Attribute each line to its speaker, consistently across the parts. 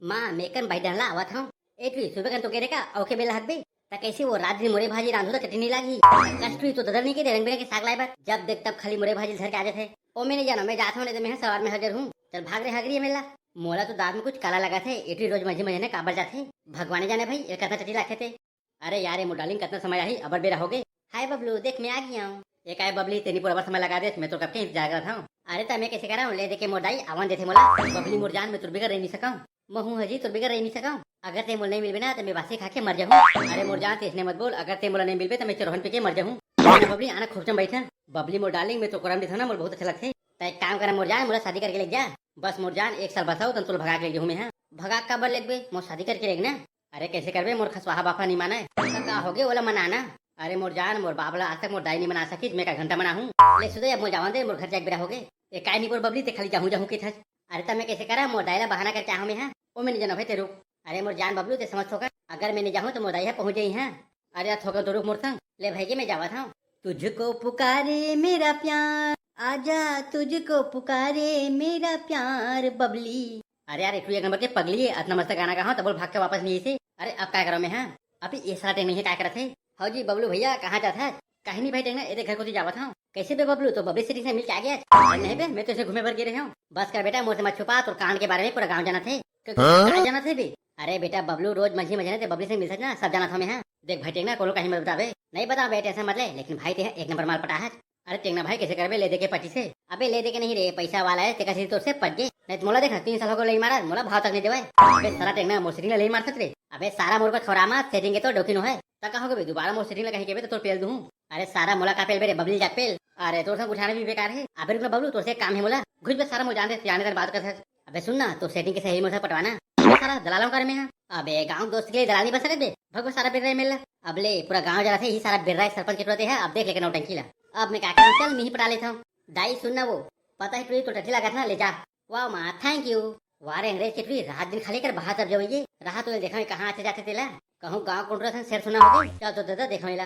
Speaker 1: माँ मेकन भाई डहला आवत हूँ एक सुबह कन तो कह का औके बेला हक बे ता कैसे वो रात दिन मुरे भाजी रांधो तो चटनी लागी कष्ट तो ददर नहीं के रंग बिरंगे साग लाए बात जब देख तब खाली मुरे भाजी घर के आ जाते ओ मैंने जाना मैं जाता हूँ नहीं तो मैं सवार में हाजिर हूँ चल भाग रे हगरी मेला मोला तो दांत में कुछ काला लगा थे इतनी रोज मजे मजे ने काबर जाते भगवान जाने भाई एक कथा चटी लाखे थे अरे यार ये डार्लिंग कितना समय आई अबर बेरा हो गए हाय बबलू देख मैं आ गया हूँ एक आए बबली तेनी पूरा समय लगा दे मैं तो कब के इंतजार कर रहा हूँ अरे तो मैं कैसे कर रहा हूँ ले देखे मोटाई आवान देते मोला बबली मुरजान में तुर बिगर रह नहीं सका महू हजी तुर बिगर रह नहीं सका अगर ते मोल नहीं मिल ना तो मैं बासी खा के मर जाऊँ अरे मुरजान तो इसने मत बोल अगर ते मोला नहीं मिल तो मैं चरोहन पे के मर जाऊँ बबली आना खूब बैठा बबली मोर डार्लिंग में तो करम था ना मोल बहुत अच्छा लगते तो एक काम करा मुरजान मोला शादी करके ले जा बस मुरजान एक साल बसाओ तो भगा के ले जाऊँ मैं भगा का बर लेगे मोर शादी करके लेना अरे कैसे करबे मोर खसवाहा बापा नहीं माना का हो गए ओला मनाना अरे मोर जान मोर बाबला आज तक मोर दाई नहीं मना सकी मैं का घंटा मना हूँ ले सुधे अब मोर जावन दे मोर घर जाके बेरा हो गए एक काय नहीं बोल बबली ते खाली जाहूँ जाहूँ के था अरे तब मैं कैसे करा मोर दाईला बहाना करके आहूँ मैं हाँ ओ मैंने जाना भाई ते रुक अरे मोर जान बबलू ते समझ होगा अगर मैंने जाऊँ तो मोर दाई पहुँच गई है अरे थोड़ा तो रुक मोर संग ले भाई के मैं जावा था तुझको पुकारे मेरा प्यार आजा तुझको पुकारे मेरा प्यार बबली अरे यार एक नंबर के पगली इतना मस्त गाना गा तो बोल भाग के वापस नहीं से अरे अब क्या करो मैं हाँ अभी ये सारा टेंग नहीं क्या कर रहे थे हाँ जी बबलू भैया कहाँ जाता है कहीं नहीं भाई टेंगना ये घर को तो जावा था कैसे बे बबलू तो बबली सिटी से मिल के आ गया नहीं बे मैं तो इसे घूमे भर गिरे हूँ बस कर बेटा मुझसे मत छुपा तो कांड के बारे में पूरा गाँव जाना थे कहाँ जाना थे बे अरे बेटा बबलू रोज मझी मजे थे बबली से मिल सकना सब जाना था मैं हाँ देख भाई टेंगना को कहीं मत बतावे नहीं बता बेटे ऐसा मतलब लेकिन भाई ते एक नंबर माल पटा है अरे टेंगना भाई कैसे करबे ले दे के पटी से अबे ले दे के नहीं रे पैसा वाला है तेका तो से पट गए नहीं मोला देखा 3 साल हो गए मारा मोला भाव तक नहीं देवाए अबे सारा टेंगना मोर सेटिंग ले मार सकते अबे सारा मोर को छोरा मा सेटिंग के तो डोकी नो है तक कहोगे बे दोबारा मोर सेटिंग कहीं के तो पेल दूं अरे सारा मोला का पेल बेरे बबली जा पेल अरे तोर सब उठाने भी बेकार है अबे रुक बबलू तो से काम है मोला घुस बे सारा मो जान दे जाने तक बात कर अबे सुन ना तो सेटिंग के सही मोर पटवाना सारा दलालों कर में है अबे गांव दोस्त के लिए दलाली बस बे भगो सारा बिर रहा मिल अब ले पूरा गांव जा रहा थे ही सारा बिर रहा है सरपंच के है अब देख लेके नौटंकी ला अब मैं क्या करूं चल मैं ही पटा लेता हूँ दाई सुनना वो पता है तुझे तो टट्टी लगा था ले जा वाह माँ थैंक यू वारे अंग्रेज के तुझे रात दिन खाली कर बाहर तब जाइए रहा तो देखा कहाँ आते जाते तेला कहूँ गाँव कुंडरा था शेर सुना होगी चल तो दादा देखो मिला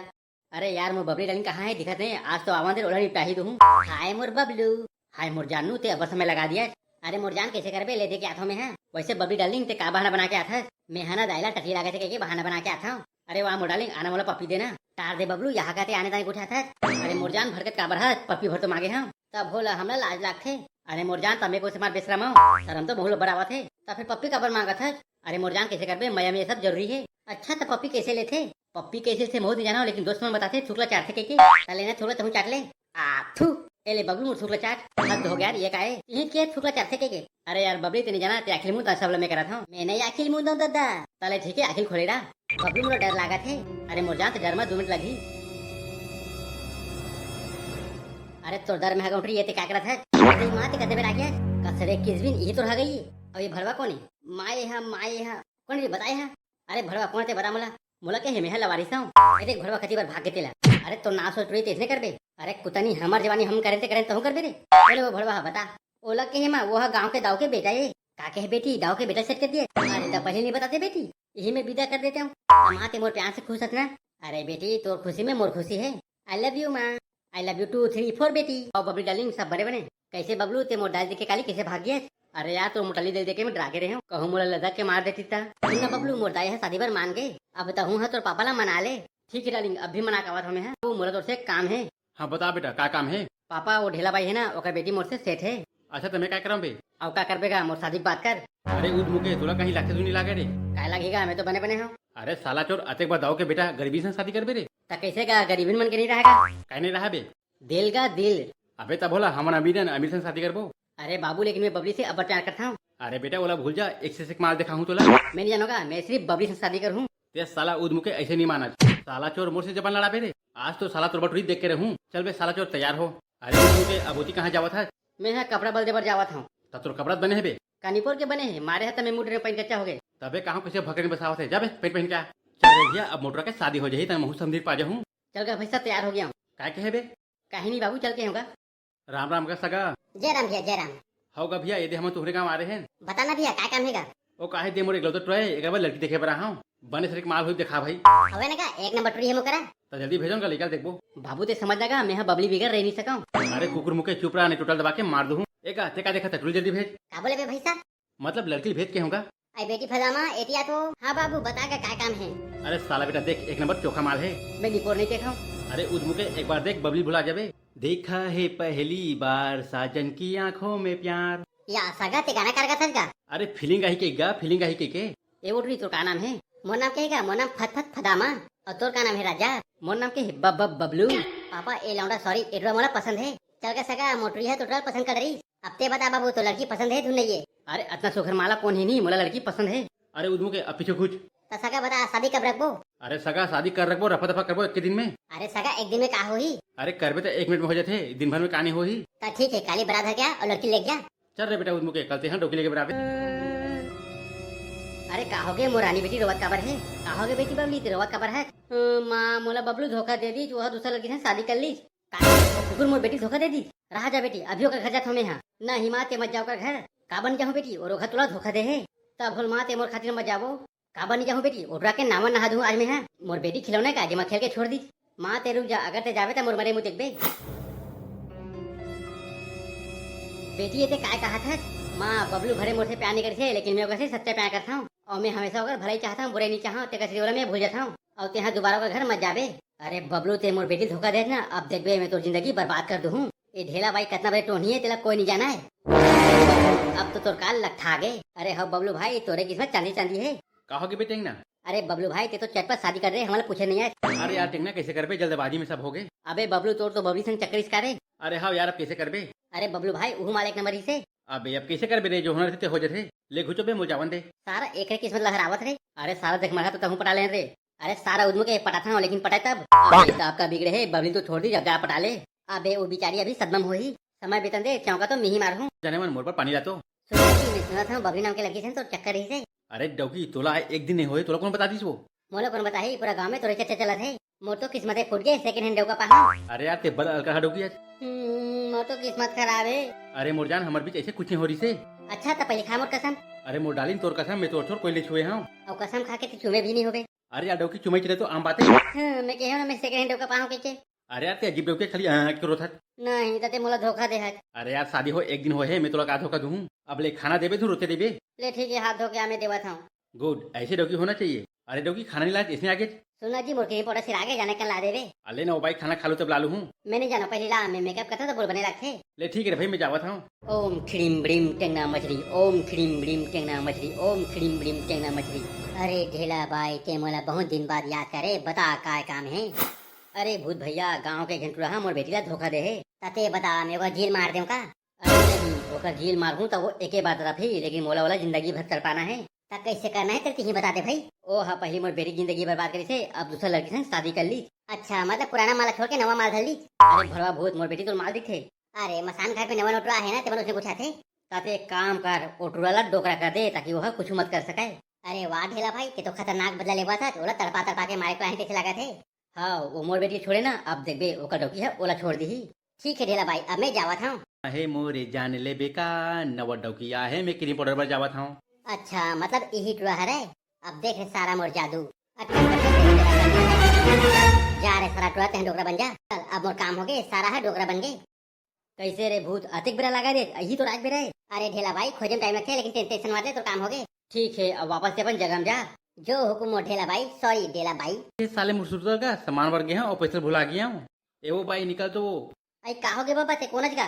Speaker 1: अरे यार मोर बबली डालिंग कहाँ है दिखत नहीं आज तो आवाज ओला निपटा ही दूँ हाय मोर बबलू हाय मोर जानू ते अब समय लगा दिया अरे मोर जान कैसे करबे ले दे के आता मैं है वैसे बबली डालिंग ते का बहाना बना के आता है मैं है ना दाइला टटी लगा थे बहाना बना के आता हूँ अरे वहाँ मोर डालिंग आना मोला पप्पी देना टार दे बबलू यहाँ का आने दाने उठा था अरे मोर जान भरकत काबर है पप्पी भर तो मांगे हम तब भोला हमला लाज लाग थे अरे मोर जान तमे को से मार बेशरम हो शर्म तो बहुत बढ़ावा थे तब फिर पप्पी काबर मांगा था अरे मोर जान कैसे करबे मया में ये सब जरूरी है अच्छा तो पप्पी कैसे लेते पप्पी कैसे से बहुत जाना लेकिन दोस्त में बताते थुकला चाट थे के लेना थोड़ा तुम चाट ले आथू एले बबलू मुर थुकला चाट हद हो गया ये का है यही के थुकला चाट थे के अरे यार बबली तेने जाना ते आखिल मुंह सब मैं करा था मैं नहीं आखिल मुंह दो दादा तले ठीक है आखिल खोलेगा बबलू मुझे डर लगा थे अरे मोर जान तो डर में 2 मिनट लगी अरे तो डर में उठ रही है क्या करा था माँ ते कदे बेर आ गया कसरे किस दिन ये तो रह गई अब ये भड़वा कौन है माए है कौन रे बताए है अरे भड़वा कौन थे बता मोला के मैं लवारिस हूँ अरे भड़वा खती बार भाग के तेला अरे तो ना सोच रही तेजने कर बे अरे कुतनी हमार जवानी हम करें तो कर बे रे बोले वो भड़वा बता ओला के हेमा वो गांव के दाव के बेटा है काके है बेटी दाव के बेटा सेट कर दिए अरे तो पहले नहीं बताते बेटी यही मैं विदा कर देता हूँ माँ ते मोर प्यार से खुश हतना अरे बेटी तोर खुशी में मोर खुशी है आई लव यू माँ आई लव यू 2 3 4 बेटी और बबली डार्लिंग सब बड़े बने कैसे बबलू ते मोर डाल दे के काली कैसे भाग गया अरे यार तो मोटाली दे के मैं डरा के रहे हूँ कहूँ मोला लदा के मार देती था सुनना बबलू मोर दाई है शादी भर मान गए अब तो हूँ तो पापा ला मना ले ठीक है डार्लिंग अब भी मना का हमें है वो मोला तो से काम है
Speaker 2: हाँ बता बेटा क्या काम है
Speaker 1: पापा वो ढेला भाई है ना ओकर बेटी मोर से सेठ है
Speaker 2: अच्छा तो मैं क्या करूँ बे
Speaker 1: अब क्या करबेगा मोर शादी की बात कर
Speaker 2: अरे उद मुके तोला कहीं लाखे नहीं लागे रे
Speaker 1: क्या लगेगा मैं तो बने बने हूँ
Speaker 2: अरे साला चोर अतेक बार दाव के बेटा गरीबी से शादी कर बे रे
Speaker 1: तो कैसे का गरीबी मन के नहीं रहेगा
Speaker 2: कहीं नहीं रहा बे
Speaker 1: दिल का दिल
Speaker 2: अबे तब बोला हमारा अमीर से शादी करबो
Speaker 1: अरे बाबू लेकिन मैं बबली से अब प्यार करता हूँ
Speaker 2: अरे बेटा बोला भूल जा एक से एक माल देखा हूँ तोला
Speaker 1: मैं नहीं जानूंगा मैं सिर्फ बबली से शादी करूँ
Speaker 2: ते साला उद मुके ऐसे नहीं माना साला चोर मोर से जबान लड़ा बे रे आज तो साला तोर बटुरी देख के रहूं चल बे साला चोर तैयार हो अरे उद मुके अबोती कहाँ जावा था
Speaker 1: मैं यहाँ कपड़ा बल देवर जावा था
Speaker 2: तब तोर कपड़ा बने है बे
Speaker 1: कानीपुर के बने हैं मारे हाथ में मुंड में पहन कच्चा हो गए
Speaker 2: तबे कहाँ कैसे भकरे बसावत है जाबे पेट पहन क्या चल रे भैया अब मोटरा के शादी हो जाही त महू समझी पा जाऊं
Speaker 1: चल का भैसा तैयार हो गया हूँ
Speaker 2: काय के है बे
Speaker 1: कहीं नहीं बाबू चल के होगा
Speaker 2: राम राम का सगा
Speaker 1: जय राम भैया जय राम
Speaker 2: होगा भैया ये दे हम तुम्हारे गाँव आ रहे हैं
Speaker 1: बताना भैया क्या काम है
Speaker 2: ओ काहे दे मोरे गलत ट्रॉय एक बार लड़की देखे बरा हूं बने सर माल होई देखा भाई
Speaker 1: हवे ना का 1 नंबर टूरी है मुकरा
Speaker 2: तो जल्दी भेजो का लेकर देखबो
Speaker 1: बाबू ते समझ जाएगा मैं बबली बिगड़ रह नहीं सका
Speaker 2: अरे कुकुर मुके चुप रहा नहीं टोटल दबा के मार दूं एक ते का देखा टूल जल्दी भेज
Speaker 1: का बोले बे भैसा
Speaker 2: मतलब लड़की भेज के होगा
Speaker 1: आई बेटी फलामा एतिया तो हाँ बाबू बता का क्या काम है।
Speaker 2: अरे साला बेटा देख, एक नंबर चोखा माल है।
Speaker 1: मैं निपोर नहीं देखा।
Speaker 2: अरे उदमुके एक बार देख, बबली भुला जाबे। देखा है पहली बार साजन की आंखों में प्यार।
Speaker 1: या सगा ते गाना कारगा सजगा।
Speaker 2: अरे फीलिंग आई के गा, फीलिंग आई के
Speaker 1: ए उठरी तो का नाम है? मोर नाम कहेगा, मोर नाम फत फत फदामा। और तोर का नाम है राजा। मोर नाम के है बब बब बबलू। पापा ए लौंडा सॉरी एडवा मोला पसंद है। चल का सगा मोटरी है तो ट्रल पसंद कर रही। अब ते बता बाबू तो लड़की पसंद है धुन नहीं है।
Speaker 2: अरे इतना सोखर माला कौन है नहीं, मोला लड़की पसंद है। अरे उदमुके अब पीछे कुछ।
Speaker 1: तो सगा बता शादी कब रखबो?
Speaker 2: अरे सगा शादी कर रखबो, रफा दफा करबो एक के दिन में।
Speaker 1: अरे सगा एक दिन में का होही?
Speaker 2: अरे करबे तो 1 मिनट में हो जाते, दिन भर में कहानी हो ही।
Speaker 1: तो ठीक है, काली बरात है क्या और लड़की ले गया।
Speaker 2: चल रे बेटा उदमुके, कल ते डोकी लेके बराबर।
Speaker 1: अरे का होगे मोरानी बेटी रोवत काबर है? का होगे बेटी बबली ते रोवत काबर है? माँ मोला बबलू धोखा दे दी, वह दूसरा लड़की से शादी कर ली। कुकुर मोर बेटी धोखा दे दी। रहा जा बेटी, अभी ओकर घर जात हमें यहाँ न हिमा ते मत जाओ कर घर। का बन जाऊँ बेटी और ओखा तुला धोखा दे है। तब भोल माँ ते मोर खातिर मत जाबो। का बन जाऊँ बेटी ओटरा के नाम नहा दूँ आज में है। मोर बेटी खिलौने का जे मैं खेल के छोड़ दी। माँ ते रुक जा, अगर ते जावे तो मोर मरे मुँह देखबे। बेटी ये ते काय कहा था? माँ बबलू भरे मोर से प्यार नहीं करते, लेकिन मैं ओकर से सच्चा प्यार करता हूँ और मैं हमेशा ओकर भलाई चाहता हूँ, बुरे नहीं चाहता। ते कसरी वाला मैं भूल जाता हूँ और ते यहाँ दोबारा ओकर घर मत जाबे। अरे बबलू ते मोर बेटी धोखा दे ना, अब देखबे मैं तो जिंदगी बर्बाद कर दूँ। ये ढेला भाई कितना बड़े टोनी है, तेला कोई नहीं जाना है। अब तो तोर काल लखा गे। अरे हाँ बबलू भाई तोरे किस्मत चांदी चांदी है।
Speaker 2: कहोगे बेटे ना?
Speaker 1: अरे बबलू भाई ते तो चटपट शादी कर रहे, हमारे पूछे नहीं है।
Speaker 2: अरे यार टेंगना कैसे करबे, जल्दबाजी में सब हो गए।
Speaker 1: अबे बबलू तोर तो बबली संग चक्कर इसका रे।
Speaker 2: अरे हाँ यार अब कैसे करबे?
Speaker 1: अरे बबलू भाई उहू माल एक नंबर ही से।
Speaker 2: अबे अब कैसे करबे रे, जो होना रहते हो जाते। ले घुचो बे मुझावन दे।
Speaker 1: सारा एक रे किस्मत लहरावत रे। अरे सारा देख मारा तो तहू पटा ले रे। अरे सारा उदमु के पटा था, लेकिन पटाए तब आपका बिगड़े है। बबली तो छोड़ दी, जब जा पटा ले। अबे वो बेचारी अभी सदमम हुई। समय बेतन दे, चौका तो मिही मारू।
Speaker 2: जाने मन मोर पर पानी लातो।
Speaker 1: सुना था बबली नाम के लड़की से तो चक्कर ही से।
Speaker 2: अरे डौकी तोला एक दिन नहीं होए, तोला कौन बता दीस वो?
Speaker 1: मोला कौन बताही, पूरा गांव में तोरे चर्चा चलत है। मोर तो किस्मत फूट गए, सेकंड हैंड का पाहा।
Speaker 2: अरे यार ते बल अलका डौकी आज।
Speaker 1: मोर तो किस्मत खराब है।
Speaker 2: अरे मोर जान हमर बीच ऐसे कुछ नहीं हो रही से।
Speaker 1: अच्छा तो पहले खा मोर कसम।
Speaker 2: अरे मोर डालिन तोर कसम, मैं तोर छोर कोई ले छुए हूं।
Speaker 1: और कसम खा के तो चुमे भी नहीं होबे।
Speaker 2: अरे यार डौकी चुमई चले तो आम बात है।
Speaker 1: मैं कहे ना मैं सेकंड हैंड का पाहू के।
Speaker 2: अरे यार ते अजीब डौकी खाली करो था।
Speaker 1: नहीं तते मोला धोखा दे है।
Speaker 2: अरे यार शादी हो एक दिन हो है, मैं तोला का धोखा दूं। अब ले खाना देबे तू रोते देबे।
Speaker 1: ले ठीक है, हाथ धो के मैं देवा था।
Speaker 2: गुड, ऐसे डौकी होना चाहिए। अरे डौकी खाना नहीं लाए इसने आगे।
Speaker 1: सुना जी मुर्गी पोड़ा सिर आगे जाने का ला देवे।
Speaker 2: अले ना भाई खाना खा लो तब लालू हूँ।
Speaker 1: मैंने जाना पहले ला, मैं मेकअप करता तो बोल बने रखे।
Speaker 2: ले ठीक है भाई, मैं जावा था।
Speaker 1: ओम खिड़ीम ब्रीम टेंगना मछली, ओम खिड़ीम ब्रीम टेंगना मछली, ओम खिड़ीम ब्रीम टेंगना मछली। अरे ढेला भाई ते मोला बहुत दिन बाद याद करे, बता काय काम है? अरे भूत भैया गाँव के घंटुरा मोर बेटी ला धोखा दे है। तते बता मैं वो झील मार दूं का? अरे नहीं, ओकर झील मारू तो वो एके बात तरफ ही, लेकिन मोला वाला जिंदगी भर कर पाना है। तब कैसे करना है करती ही बता दे भाई। ओ हाँ पहली मोर बेटी जिंदगी बर्बाद करी से, अब दूसरा लड़की से शादी कर ली। अच्छा मतलब पुराना माल छोड़ के नवा माल धर ली। अरे भरवा भूत मोर बेटी तो माल दिखे। अरे मसान घर पे नवा नोटरा है ना, तेमन उसने पूछा थे। ताते एक काम कर, ओटूरा ला डोकरा कर दे ताकि वह कुछ मत कर सके। अरे वाह ढेला भाई के तो खतरनाक बदला लेवा था, ओला तड़पा तड़पा के मारे को कैसे लगा थे। हाँ वो मोर बेटी छोड़े ना, अब देख बे ओका डोकी है ओला छोड़ दी। ठीक है ढेला भाई, अब मैं जावा था।
Speaker 2: हे मोरे जान ले बेका नवा डौकिया है, मैं क्रीम पाउडर पर जावा था।
Speaker 1: अच्छा मतलब यही टुरा है। अब देख रे सारा मोर जादू। जा रे सारा टुरा तें डोकरा बन जा। चल अब मोर काम हो गए, सारा है डोकरा बन गए। कैसे रे भूत अतिक बेरा लगा दे, यही तो राज बेरा है। अरे ढेला भाई खोजम टाइम लगते, लेकिन टेंशन मार दे तो काम हो गए। ठीक है अब वापस से अपन जगह में जा। जो हुकुम मोर ढेला भाई, सॉरी ढेला भाई।
Speaker 2: ये साले मुर्सुर का सामान वर्ग हैं और पैसे भुला गया हूँ। ए वो भाई निकल तो।
Speaker 1: अरे का हो गए बाबा ते कोनज का?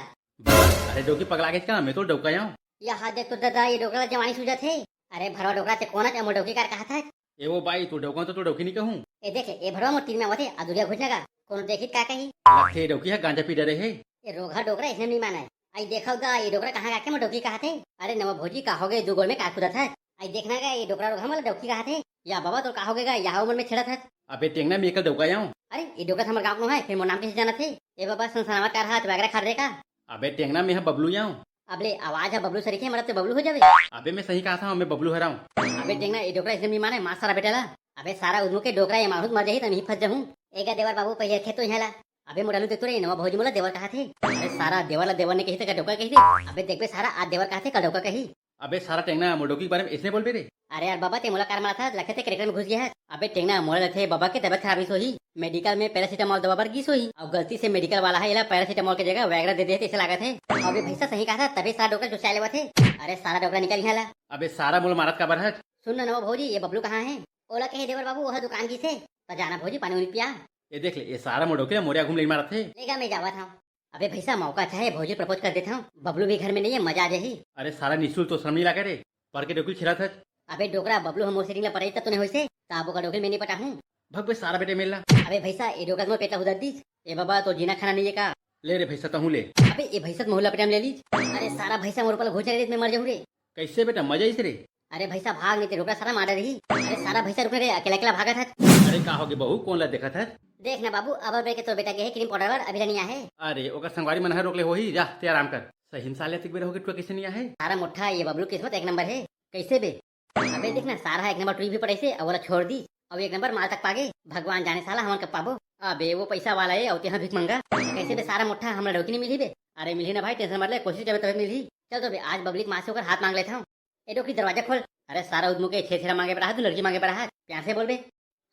Speaker 2: अरे डौकी पगला के का, मैं तो डौका हूँ।
Speaker 1: यहाँ देख तो दादा ये डोकरा जवानी सूझत है। अरे भरवा डोकरा ते कोनज मोर डोकी कार कहा था।
Speaker 2: ए वो भाई तू डौका तो डौकी नहीं कहूँ।
Speaker 1: ए देख ए भरवा मोर तीन में आवत है, अधूरिया घुसने का कौन देखित का कही।
Speaker 2: लखे डौकी है गांजा पी डरे है।
Speaker 1: ये रोगा डोकरा इसने नहीं माना है। आई देखा गा ये डोकरा कहाँ का मोर डोकी कहा थे। अरे नवा भोजी का हो गए, दो गोल में का खुदा था। आई देखना गा ये डोकरा रोगा मतलब डोकी कहा थे। या बाबा तो का हो गएगा, यहाँ उम्र में छेड़ा था।
Speaker 2: अबे टेंगना में एक डौका हूँ।
Speaker 1: अरे ये डोकरा हमारे गाँव में है, फिर मोर नाम कैसे जाना थे? ये बाबा संसार का हाथ वगैरह खा का।
Speaker 2: अबे टेंगना में है बबलू हूँ।
Speaker 1: अबले आवाज है बबलू सरीखे, मतलब तो बबलू हो जावे।
Speaker 2: अबे मैं सही कहा था, मैं बबलू हरा हूँ।
Speaker 1: अबे देखना ये डोकरा इसने नहीं माने, मार सारा बेटा ला। अबे सारा उदमु के डोकरा ये मारूत मर जाही तो नहीं फंस जाऊँ। एक देवर बाबू पहले थे तो यहाँ ला। अबे मोडालू देखते रे नवा भौजी मोला देवर कहा थे। अरे सारा देवर ला देवर ने कही तो का डोका कही थी। अबे देख बे सारा आज देवर कहा थे का डोका कही।
Speaker 2: अबे सारा टेंगना मोडोकी के बारे में इसने बोल बे रे।
Speaker 1: अरे यार बाबा ते मोला कार मारा था लगते थे करेक्टर में घुस गया है। अबे टेंगना मोला थे बाबा की तबियत खराब हुई मेडिकल में पैरासीटामोल दवा पर गीस हुई और गलती से मेडिकल वाला है पैरासीटामोल की जगह वैगरा दे देते इसे लागत है। अबे भैसा सही कहा था तभी सारा डॉक्टर जो चाले हुआ थे। अरे सारा डॉक्टर निकल गया।
Speaker 2: अबे सारा मोल मारत का बरहत।
Speaker 1: सुन ना भौजी ये बबलू कहाँ है? ओला कहे देवर बाबू वह दुकान की से तो जाना भौजी पानी उनी पिया
Speaker 2: ये देख ले ये सारा मोडोकी मोरिया घूम ले मारत थे।
Speaker 1: लेगा मैं जावा था। अबे भैसा मौका अच्छा है भौजी प्रपोज कर देता हूँ। बबलू भी घर में नहीं है मजा आ जाही।
Speaker 2: अरे सारा निशुल्क तो शर्म नहीं लगा रे पर के डोकी छिरा था।
Speaker 1: अबे डोकरा बबलू हम सेटिंग पड़े तब तूने होइसे ताबो का डोकरी में नहीं पटा हूँ।
Speaker 2: भग बे सारा बेटे मिलना।
Speaker 1: अबे भैसा ये डोकरा में पेटा उधर दीज ए बाबा तो जीना खाना नहीं है का।
Speaker 2: ले रे भैसा तहूँ ले।
Speaker 1: अबे ये भैसा मोहल्ला पेटा में ले लीज। अरे सारा भैसा मोर पर घोच रहे में मर जाऊँ रे।
Speaker 2: कैसे बेटा मजा इस रे।
Speaker 1: अरे भैसा भाग नहीं थे डोकरा सारा मार रही। अरे सारा भैसा रुक रे अकेला अकेला भागा था।
Speaker 2: अरे का होगे बहू कौन ला देखा था।
Speaker 1: देख ना बाबू अब बे के तो बेटा के है क्रीम पाउडर अभी नहीं है।
Speaker 2: अरे ओकर संगवारी मन है रोक ले हो ही जा ते आराम कर। सही साले तिक बेर होगे तो कैसे नहीं है।
Speaker 1: सारा मुठ्ठा ये बबलू किस्मत एक नंबर है। कैसे बे? अबे देख ना सारा एक नंबर ट्री भी पड़े से और छोड़ दी अब एक नंबर माल तक पागे भगवान जाने साला हमन कब पाबो। अबे वो पैसा वाला है और यहाँ भीख मंगा कैसे बे सारा मुठ्ठा हमरा रोटी नहीं मिली बे। अरे मिली ना भाई टेंशन मत ले कोशिश करे तो मिली। चल तो बे आज बबली माँ से होकर हाथ मांग लेता हूँ। ए डोकरी दरवाजा खोल। अरे सारा उद्मु के छेछेरा मांगे पर रहा तू लड़की मांगे पर रहा प्यार से बोल बे।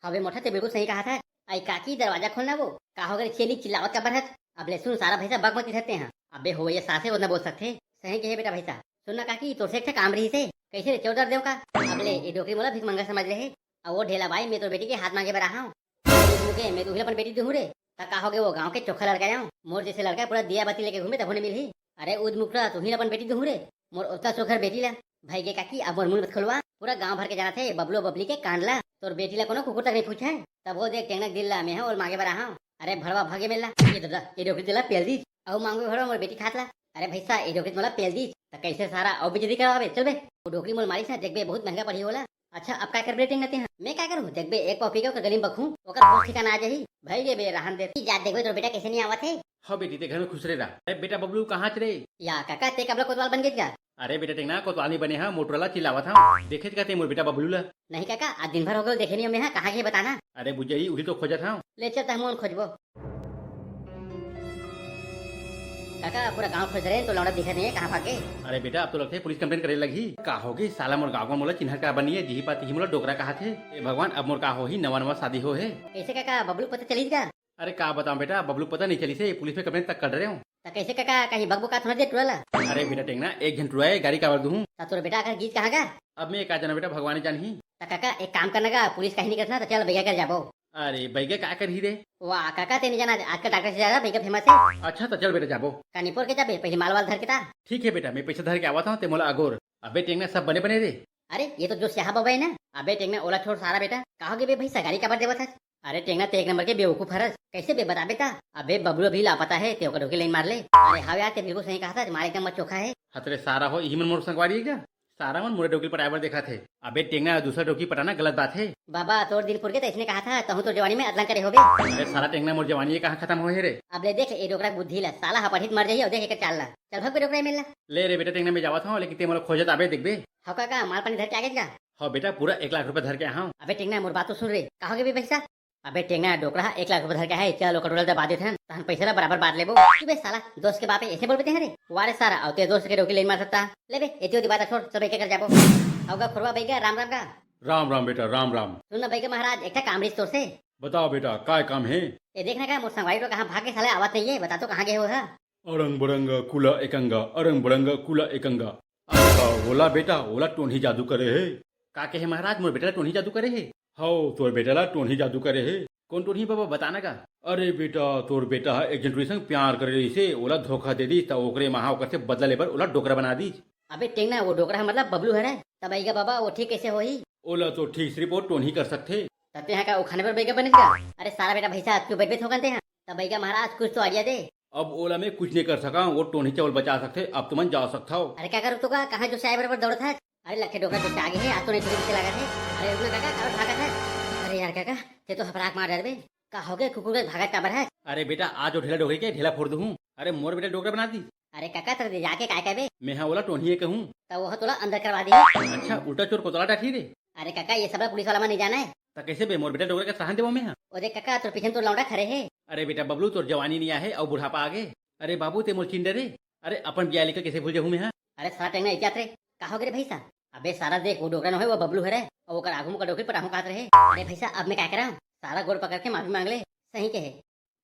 Speaker 1: हवे मोठा ते बिल्कुल सही कहा था। आई काकी दरवाजा खोलना वो का हो गए चेली चिल्लावत का बरहत। अब ले सुन सारा भैसा बग मत इधरते हैं। अबे हो ये सासे उतना बोल सकते सही कहे बेटा भैसा। सुनना काकी तो से अच्छा काम रही से कैसे चौधर देव का। अब ले ये डोकरी मोला भीख मंगा समझ रहे और वो ढेला भाई मैं तो बेटी के हाथ मांगे पर रहा हूँ। मैं तो अपन बेटी दूँ रे का हो गए वो गाँव के चोखा लड़का जाऊँ मोर जैसे लड़का पूरा दिया बत्ती लेके घूमे तब उन्हें मिली। अरे उद मुखरा तू ही अपन बेटी दूँ रे मोर उतना सोखर बेटी ला भाई के काकी अब मोर मुंह मत खुलवा पूरा गांव भर के जाना थे बबलू बबली के कांड ला तोर बेटी ला कोनो कुकुर तक नहीं पूछा है। तब वो देख टेंगनक दिल ला मैं और मांगे बरा हूं। अरे भड़वा भागे मिलला ये दादा ये डोकरी दिला पेल दी और मांगे भड़वा मोर बेटी खात ला। अरे भैसा ये डोकरी मोला पेल दी त कैसे सारा और बिजली करावे चल बे वो डोकरी मोल मारी सा देख बे बहुत महंगा पड़ी होला। अच्छा अब क्या कर बे टेंगनते हैं मैं क्या करूं देख बे एक पॉपी के गली में बखूं ओकर बहुत ठिकाना आ जाही भाई ये बे रहन दे जा देख बे तोर बेटा कैसे नहीं आवत है।
Speaker 2: हाँ बेटी ते घर में खुश रहे रहा। अरे बेटा बबलू कहाँ रे।
Speaker 1: या काका ते कबला कोतवाल बन गए क्या?
Speaker 2: अरे बेटा टेंगना कोतवाल नहीं बने हैं मोटरोला चिल्लावा था देखे कहते मोर बेटा बबलू ला।
Speaker 1: नहीं काका आज दिन भर हो गए देखे नहीं हमें कहाँ के बताना।
Speaker 2: अरे बुझई वही तो खोजा था।
Speaker 1: ले चलता हम खोजबो काका पूरा गांव खोज रहे हैं तो लौड़ा दिखा नहीं है कहाँ भागे।
Speaker 2: अरे बेटा अब तो लगते है पुलिस कंप्लेन करे लगी का होगी साला मोर गाँव मोला चिन्ह का बनी है जी पाती ही मोला डोकरा कहा थे भगवान अब मोर का हो ही नवा नवा शादी हो है।
Speaker 1: कैसे काका बबलू पता चली का?
Speaker 2: अरे का बताऊं बेटा बबलू पता नहीं चली से पुलिस में कंप्लेन तक कर रहे हो।
Speaker 1: तो कैसे काका कहीं बगबू का थोड़ा दे टुरला।
Speaker 2: अरे बेटा टेंगना एक घंटा रुआ है गाड़ी का दूँ।
Speaker 1: तोर बेटा अगर गीत कहाँ का?
Speaker 2: अब मैं का जाना बेटा भगवान जान ही।
Speaker 1: तो काका एक काम करना का पुलिस कहीं नहीं करना तो चल भैया कर जाबो।
Speaker 2: अरे बैगे क्या कर ही रे।
Speaker 1: वाह काका तेने जाना आज का डॉक्टर से ज्यादा भैया फेमस है।
Speaker 2: अच्छा तो चल बेटा जाबो
Speaker 1: कानीपुर के जाबे पहले मालवाल धर के था।
Speaker 2: ठीक है बेटा मैं पैसा धर के आवा था ते मोला अगोर। अबे टेंगना सब बने बने रे।
Speaker 1: अरे ये तो जो स्याह बाबा है ना। अबे टेंगना ओला छोड़ सारा बेटा कहोगे बे भैसा गाड़ी का बार देवा था। अरे टेंगना ते एक नंबर के बेवकूफ हरस कैसे बे बता बेटा। अबे बबलू भी लापता है ते ओकर लाइन मार ले। अरे हाँ यार ते बिल्कुल सही कहा था हमारे एकदम चोखा है।
Speaker 2: हतरे सारा हो यही मन मोर संगवारी है क्या सारा मन मोरे डोकी पटावर देखा थे। अबे टेंगना दूसरा डोकी पटाना गलत बात है।
Speaker 1: बाबा तोर दिन पुर के तो इसने कहा था तहु तो जवानी में अदला करे होबे।
Speaker 2: अरे सारा टेंगना मोर जवानी कहाँ खत्म हो रे।
Speaker 1: अब ले देख ये डोकरा बुद्धि ला साला हपठित मर जाइए और देख एक चाल ला चल भाग पे डोकरा मिलना।
Speaker 2: ले रे बेटा टेंगना में जावा था लेकिन ते मोला खोजत आबे देख बे।
Speaker 1: हाँ काका माल पानी धर के आगे का।
Speaker 2: हाँ बेटा पूरा 1 लाख रुपए धर के आहा।
Speaker 1: अबे टेंगना मोर बात तो सुन रे कहोगे बे पैसा। अबे टेंगना डोकरा 1 लाख रुपए धर के है चल कटोरा दबा देते हैं तहन पैसा ला बराबर बांट लेबो। बे साला दोस्त के बाप ऐसे बोलते हैं रे वारे सारा और ते दोस्त के डोकी लेन मार सकता ले बे एतियो बात छोड़ सब एक कर जाबो। औगा खुरवा बैगा राम राम का।
Speaker 2: राम राम बेटा राम राम।
Speaker 1: सुन बैगा महाराज एक काम रिश्तों से।
Speaker 2: बताओ बेटा काय काम है।
Speaker 1: ये देखना का मोर संगवाई तो कहाँ भाग के साले आवाज नहीं है बता तो कहाँ गए हो है।
Speaker 2: अरंग बरंग कुला एकंगा अरंग बरंग कुला एकंगा। अच्छा ओला बेटा ओला टोनी जादू करे है का कहे महाराज मोर बेटा टोनी जादू करे है। हाँ तोर बेटा ला टोनी जादू करे है कौन टोनी बाबा बताना का। अरे बेटा तोर बेटा एक जन संग प्यार करे रही से ओला धोखा दे दी तो ओकरे महा ओकर से बदला लेबर ओला डोकरा बना दी।
Speaker 1: अबे टेंगना वो डोकरा मतलब बबलू है तब आएगा बाबा वो ठीक कैसे हो ही।
Speaker 2: ओला तो ठीक सिर्फ वो टोनी कर सकते
Speaker 1: तते यहाँ का वो खाने पर बैगा बनेगा। अरे सारा बेटा भैसा क्यों बैठ बैठ होगनते हैं तब बैगा महाराज कुछ तो आइडिया दे।
Speaker 2: अब ओला में कुछ नहीं कर सका वो टोनी चावल बचा सकते अब तुम जा सकता हो।
Speaker 1: अरे क्या करूँ तो का कहाँ जो साइबर पर दौड़ था। अरे लखे डोकरा तो आगे है आज तो नहीं थोड़ी लगा थे। अरे रुकना काका करो भागा था। अरे यार काका ते तो हपराक मार रहे का हो गए कुकुर भागा काबर है।
Speaker 2: अरे बेटा आज ढेला डोकरी के ढेला फोड़ दूँ। अरे मोर बेटा डोकरा बना दी।
Speaker 1: अरे काका तेरे जाके काय कहबे
Speaker 2: मैं हाँ ओला टोनी कहूँ
Speaker 1: तो वो तोला अंदर करवा दी।
Speaker 2: अच्छा उल्टा चोर कोतला डाठी रे।
Speaker 1: अरे काका ये सब पुलिस वाला में नहीं जाना है
Speaker 2: तो कैसे बे मोर बेटा डोकरा का सहन देवो में हाँ।
Speaker 1: ओ देख काका तोर पीछे तो लौंडा खड़े है।
Speaker 2: अरे बेटा बबलू तोर जवानी नहीं है और बुढ़ापा आगे। अरे बाबू ते मोर चिंडे रे। अरे अपन बिया लेकर कैसे भूल जाऊँ मैं हाँ।
Speaker 1: अरे सारा टेंगना इतिहास रे कहा रे भैसा? अबे सारा देख वो डोकरा न है वो बबलू है रे, और वो कर आगू का डोकरी पटाखों काट रहे। अरे भैसा अब मैं क्या कर रहा हूँ? सारा गोड़ पकड़ के माफी मांग ले। सही कहे।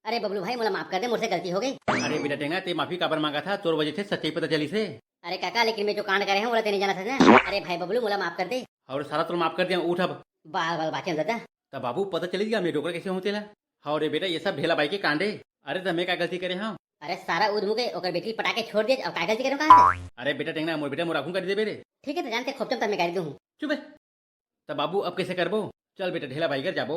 Speaker 1: अरे बबलू भाई मोला माफ कर दे, मुझसे गलती हो गई।
Speaker 2: अरे बेटा टेंगा ते माफी काबर मांगा था, तोर वजह से सच्चाई पता चली से।
Speaker 1: अरे काका लेकिन मैं जो कांड करे हैं वो नहीं जाना था ना। अरे भाई बबलू मोला माफ कर दे।
Speaker 2: और सारा तो माफ कर दिया, उठ अब।
Speaker 1: बाल बाल बाकी दादा।
Speaker 2: तब बाबू पता चली गया मैं डोकरा कैसे होते ला। हाँ रे बेटा ये सब भेला बाई के कांडे। अरे तब मैं क्या गलती करे हाँ?
Speaker 1: अरे सारा उद मुके ओकर बेटी पटाके छोड़ दिए, अब क्या गलती करूं कहां से?
Speaker 2: अरे बेटा टेंगना मोर बेटा मोर आखूं कर दे बेरे।
Speaker 1: ठीक है तो जानते खोपचम तब मैं गाड़ी दूं।
Speaker 2: चुप है। तब बाबू अब कैसे करबो? चल बेटा ढेला भाई कर जाबो।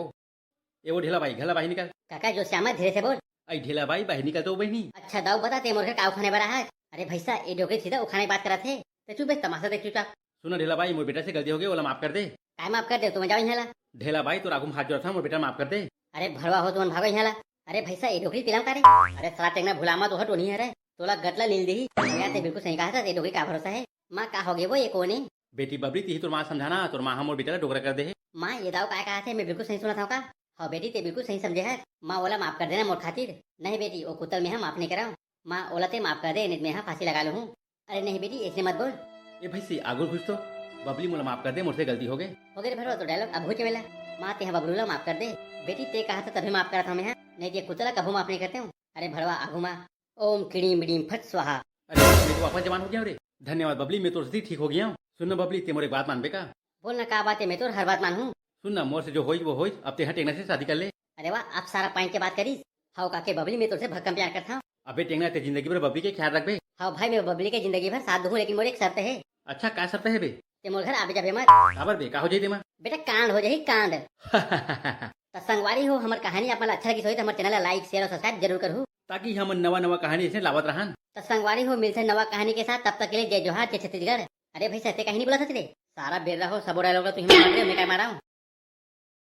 Speaker 2: ए वो ढेला भाई घला भाई निकल।
Speaker 1: काका जो श्यामा धीरे से बोल।
Speaker 2: आई ढेला भाई बाहर निकल तो बहनी।
Speaker 1: अच्छा दाऊ बता ते मोर काव खाने बड़ा है। अरे भैसा ये डोकरी सीधा उखाने बात करा थे तो चुप है, तमाशा देख चुपचाप।
Speaker 2: सुनो ढेला भाई मोर बेटा से गलती हो गई, ओला माफ कर दे।
Speaker 1: काय माफ कर दे तुम जाओ यहाँ ला।
Speaker 2: ढेला भाई तो रागू में हाथ जोड़ा था, मोर बेटा माफ कर दे।
Speaker 1: अरे भरवा हो तुम भागो यहाँ ला। अरे भैसा ये डोकरी पिलाम करे। अरे साला टेंगना भुलामा तो हट नहीं है रे, तोला गटला नील दी। यार ते बिल्कुल सही कहा था, ये डोकरी का भरोसा है। माँ का हो गए वो ये कोने?
Speaker 2: बेटी बबली ती तुर माँ समझाना, तुर माँ मोर बेटा डोकरा कर दे।
Speaker 1: माँ ये दाव काय कहा थे, मैं बिल्कुल सही सुना था का? हाँ बेटी ते बिल्कुल सही समझे है। माँ ओला माफ कर देना मोर खातिर। नहीं बेटी वो कुतल में है माफ नहीं कराऊं। माँ ओला ते माफ कर दे, नहीं मैं फांसी लगा लूँ। अरे नहीं बेटी ऐसे मत बोल।
Speaker 2: ए भाई सी आगुर खुश तो बबली मोला माफ कर दे, मुझसे गलती हो गई।
Speaker 1: हो गए भरवा तो डायलॉग अब हो के मिला। माँ ते बबलूला माफ कर दे। बेटी ते कहा था तभी माफ करा था मैं, नहीं ये कुतला कभू माफ नहीं करते हूँ। अरे भरवा आगू माँ ओम किड़ीम बिड़ीम फट स्वाहा।
Speaker 2: अरे मैं तो वापस जवान हो गया रे। धन्यवाद बबली, मैं तो ठीक हो गया हूँ। सुन बबली ते मोर एक बात मानबे का?
Speaker 1: बोलना का बात है, मैं तो हर बात मानूं।
Speaker 2: सुन ना मोर से जो होई वो होई, अब ते टेंगना से शादी कर ले।
Speaker 1: अरे वाह आप सारा पॉइंट के बात करी। हाउ काके बबली मैं तुझसे भक्कम प्यार करता हूँ।
Speaker 2: अबे टेंगना ते जिंदगी भर बबली के ख्याल रखबे।
Speaker 1: हाउ भाई मैं बबली के जिंदगी भर साथ दूं, लेकिन मोर एक शर्त है।
Speaker 2: अच्छा का शर्त है बे?
Speaker 1: ते मोर घर आबे जाबे मत।
Speaker 2: काबर बे का हो जाई दे मां?
Speaker 1: बेटा कांड हो जाही कांड। तो संगवारी हो हमार कहानी आप अच्छा लगी सोई तो हमारे चैनल लाइक शेयर और सब्सक्राइब जरूर करू।
Speaker 2: ताकि हम नवा नवा कहानी ऐसे लावत रहन।
Speaker 1: तो संगवारी हो मिलते नवा कहानी के साथ, तब तक के लिए जय जोहार जय छत्तीसगढ़। अरे भाई सत्य कहीं नहीं बोला था तेरे सारा बेर रहा हो सब डायलॉग तो मैं क्या मारा हूँ।